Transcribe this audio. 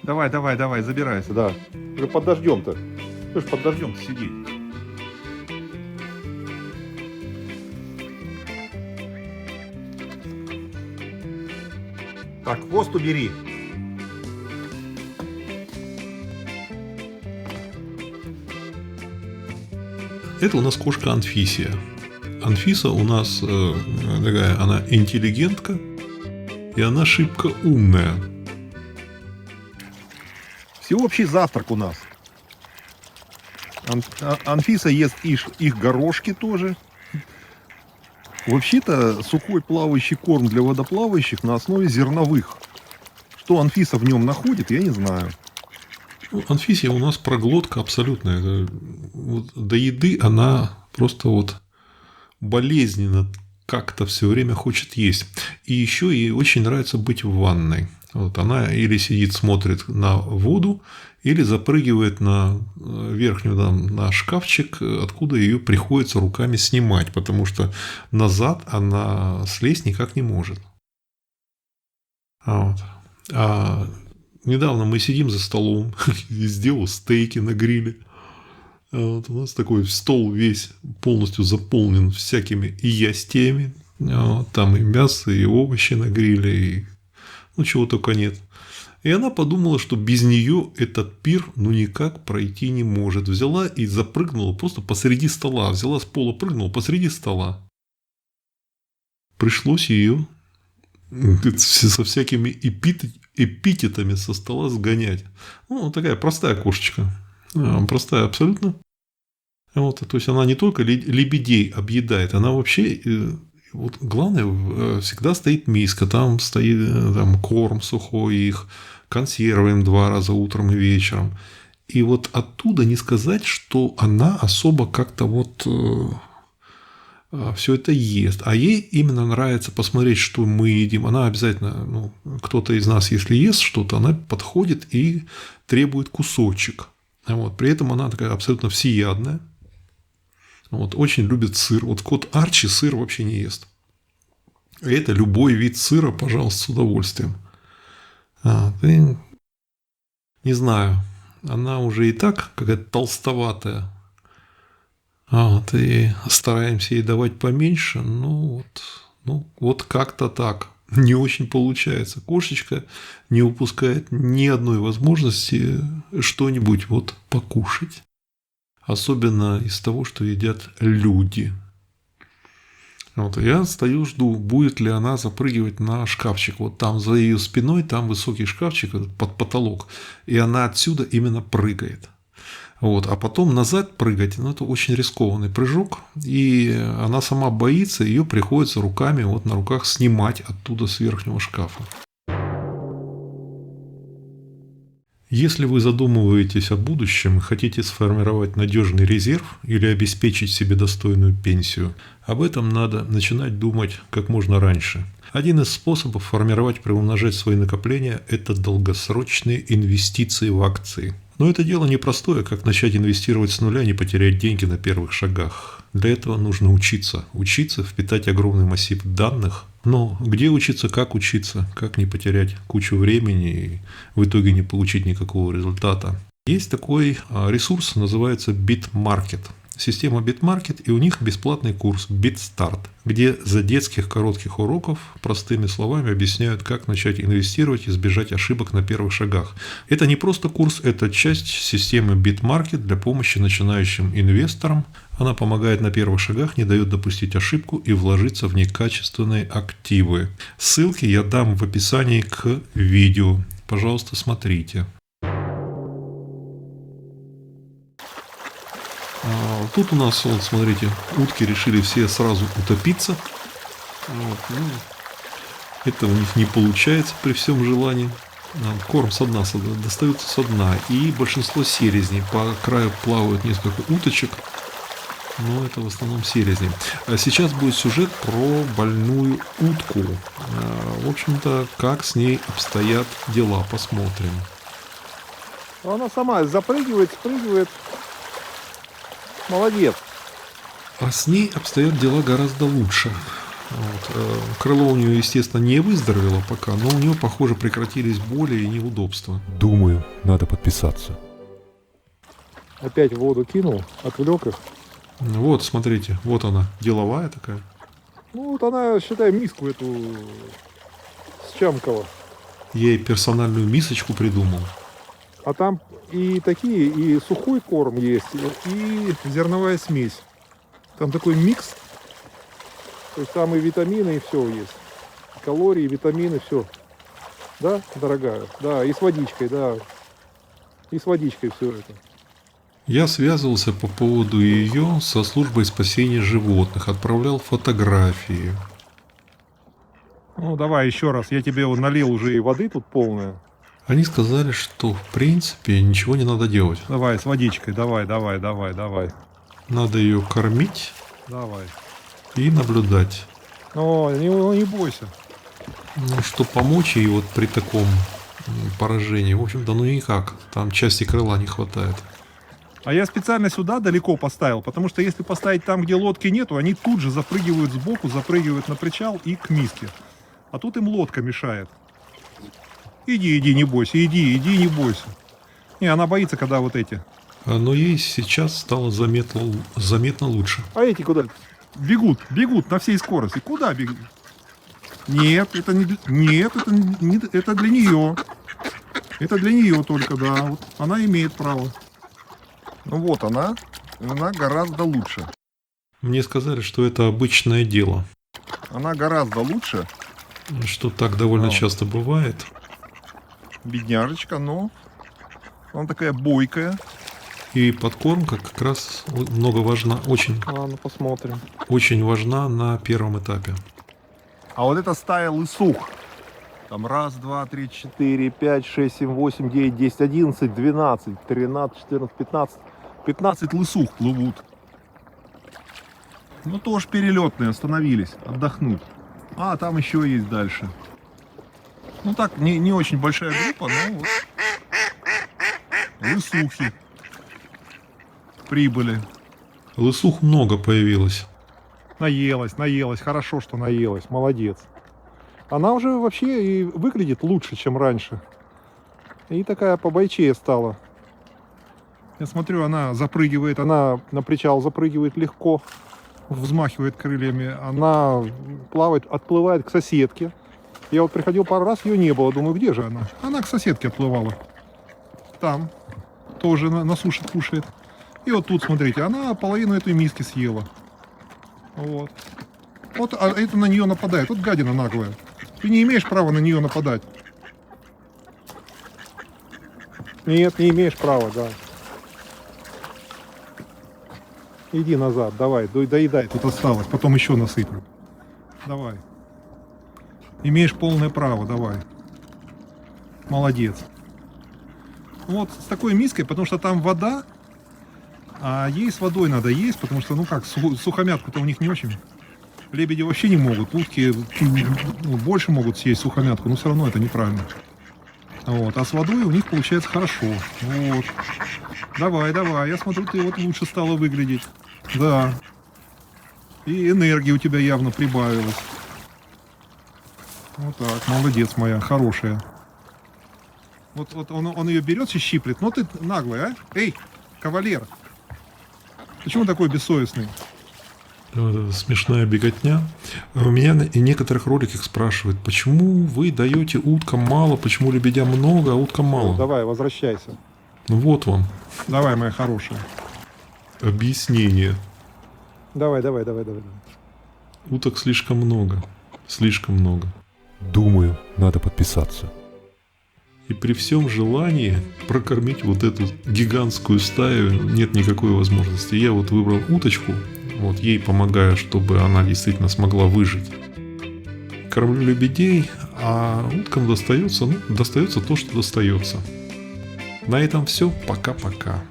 Давай, давай, давай, забирайся. Да. Уже под дождем-то. Ты ж под дождем сиди. Так, хвост убери. Это у нас кошка Анфисия. Анфиса у нас такая, она интеллигентка, и она шибко умная. Всеобщий завтрак у нас. Анфиса ест их горошки тоже. Вообще-то сухой плавающий корм для водоплавающих на основе зерновых. Что Анфиса в нем находит, я не знаю. Ну, Анфисия у нас проглотка абсолютная. Вот до еды она просто вот болезненно как-то все время хочет есть. И еще ей очень нравится быть в ванной. Вот она или сидит, смотрит на воду, или запрыгивает на верхнюю там, на шкафчик, откуда ее приходится руками снимать, потому что назад она слезть никак не может. Вот. А недавно мы сидим за столом, сделал стейки на гриле. Вот у нас такой стол весь полностью заполнен всякими ястиями. Вот, там и мясо, и овощи на гриле, и ну чего только нет. И она подумала, что без нее этот пир ну никак пройти не может. Взяла и запрыгнула просто посреди стола. Взяла с пола, прыгнула посреди стола. Пришлось ее со всякими эпитетами со стола сгонять. Ну, такая простая кошечка. Простая абсолютно. Вот, то есть она не только лебедей объедает, она вообще вот главное всегда стоит миска, там стоит там корм сухой, их консервы им 2 раза утром и вечером. И вот оттуда не сказать, что она особо как-то вот все это ест. А ей именно нравится посмотреть, что мы едим. Она обязательно, ну, кто-то из нас, если ест что-то, она подходит и требует кусочек. Вот. При этом она такая абсолютно всеядная. Вот. Очень любит сыр. Вот кот Арчи сыр вообще не ест. И это любой вид сыра, пожалуйста, с удовольствием. Ты... Не знаю. Она уже и так какая-то толстоватая. Вот, и стараемся ей давать поменьше, ну вот как-то так. Не очень получается. Кошечка не упускает ни одной возможности что-нибудь вот покушать. Особенно из того, что едят люди. Вот, я стою, жду, будет ли она запрыгивать на шкафчик. Вот там за ее спиной, там высокий шкафчик под потолок. И она отсюда именно прыгает. Вот, а потом назад прыгать, ну, это очень рискованный прыжок, и она сама боится, ее приходится руками, вот на руках снимать оттуда с верхнего шкафа. Если вы задумываетесь о будущем и хотите сформировать надежный резерв или обеспечить себе достойную пенсию, об этом надо начинать думать как можно раньше. Один из способов формировать, приумножать свои накопления – это долгосрочные инвестиции в акции. Но это дело непростое, как начать инвестировать с нуля, не потерять деньги на первых шагах. Для этого нужно учиться. Учиться, впитать огромный массив данных. Но где учиться, как не потерять кучу времени и в итоге не получить никакого результата. Есть такой ресурс, называется BitMarket. Система BitMarket, и у них бесплатный курс BitStart, где за детских коротких уроков простыми словами объясняют, как начать инвестировать и избежать ошибок на первых шагах. Это не просто курс, это часть системы BitMarket для помощи начинающим инвесторам. Она помогает на первых шагах, не дает допустить ошибку и вложиться в некачественные активы. Ссылки я дам в описании к видео. Пожалуйста, смотрите. Тут у нас, вот, смотрите, утки решили все сразу утопиться. Вот, ну, это у них не получается при всем желании. Корм со дна достается со дна. И большинство селезней. По краю плавают несколько уточек. Но это в основном селезни. А сейчас будет сюжет про больную утку. В общем-то, как с ней обстоят дела, посмотрим. Она сама запрыгивает, спрыгивает. Молодец. А с ней обстоят дела гораздо лучше. Вот. Крыло у нее, естественно, не выздоровело пока, но у нее, похоже, прекратились боли и неудобства. Думаю, надо подписаться. Опять в воду кинул, отвлек их. Вот, смотрите, вот она, деловая такая. Ну вот она, считай, миску эту счамкала. Я ей персональную мисочку придумал. А там и такие, и сухой корм есть, и зерновая смесь. Там такой микс. То есть там и витамины, и все есть. Калории, витамины, все. Да, дорогая? Да, и с водичкой, да. И с водичкой все это. Я связывался по поводу ее со службой спасения животных, отправлял фотографии. Ну давай еще раз, я тебе налил уже и воды тут полная. Они сказали, что в принципе ничего не надо делать. Давай, с водичкой, давай. Надо ее кормить Давай. и наблюдать. О, не бойся. Ну, что помочь ей вот при таком поражении, в общем-то, ну никак. Там части крыла не хватает. А я специально сюда далеко поставил, потому что если поставить там, где лодки нету, они тут же запрыгивают сбоку, запрыгивают на причал и к миске. А тут им лодка мешает. Иди, не бойся, иди, не бойся. Не, она боится, когда вот эти. Но ей сейчас стало заметно лучше. А эти куда? Бегут на всей скорости. Куда бегут? Нет, это не это для нее. Это для нее только, да. Вот она имеет право. Ну вот она гораздо лучше. Мне сказали, что это обычное дело. Она гораздо лучше. Что так довольно А. часто бывает. Бедняжечка, но она такая бойкая. И подкормка как раз очень Ладно, посмотрим. важна на первом этапе. А вот эта стая лысух. Там 1, 2, 3, 4, 5, 6, 7, 8, 9, 10, 11, 12, 13, 14, 15. 15 лысух плывут. Ну тоже перелетные, остановились, отдохнуть. А, там еще есть дальше. Ну так, не очень большая группа, но вот. Лысухи прибыли. Лысух много появилось. Наелась, хорошо, что наелась, молодец. Она уже вообще и выглядит лучше, чем раньше. И такая побойчее стала. Я смотрю, она запрыгивает, она на причал запрыгивает легко, взмахивает крыльями, она плавает, отплывает к соседке. Я вот приходил пару раз, ее не было, думаю, где же она? Она к соседке отплывала. Там, тоже на суше кушает. И вот тут, смотрите, она половину этой миски съела. Вот. Вот, а это на нее нападает. Вот гадина наглая. Ты не имеешь права на нее нападать. Нет, не имеешь права, да. Иди назад, давай, доедай. Тут осталось, потом еще насыплю. Давай. Имеешь полное право, давай. Молодец. Вот с такой миской, потому что там вода, а ей с водой надо есть, потому что, ну как, сухомятку-то у них не очень. Лебеди вообще не могут, утки больше могут съесть сухомятку, но все равно это неправильно. Вот. А с водой у них получается хорошо. Вот. Давай, я смотрю, ты вот лучше стала выглядеть. Да. И энергии у тебя явно прибавилось. Вот так, молодец моя, хорошая. Вот он ее берет и щиплет. Ну ты наглый, а? Эй, кавалер. Почему такой бессовестный? Вот эта смешная беготня. У меня и некоторых роликах спрашивают, почему вы даете уткам мало, почему лебедям много, а уткам мало. Давай, возвращайся. Ну вот вам Давай, моя хорошая. объяснение. Давай. Уток слишком много. Слишком много. Думаю, надо подписаться. И при всем желании прокормить вот эту гигантскую стаю нет никакой возможности. Я вот выбрал уточку, вот ей помогаю, чтобы она действительно смогла выжить. Кормлю лебедей, а уткам достается то, что достается. На этом все. Пока-пока.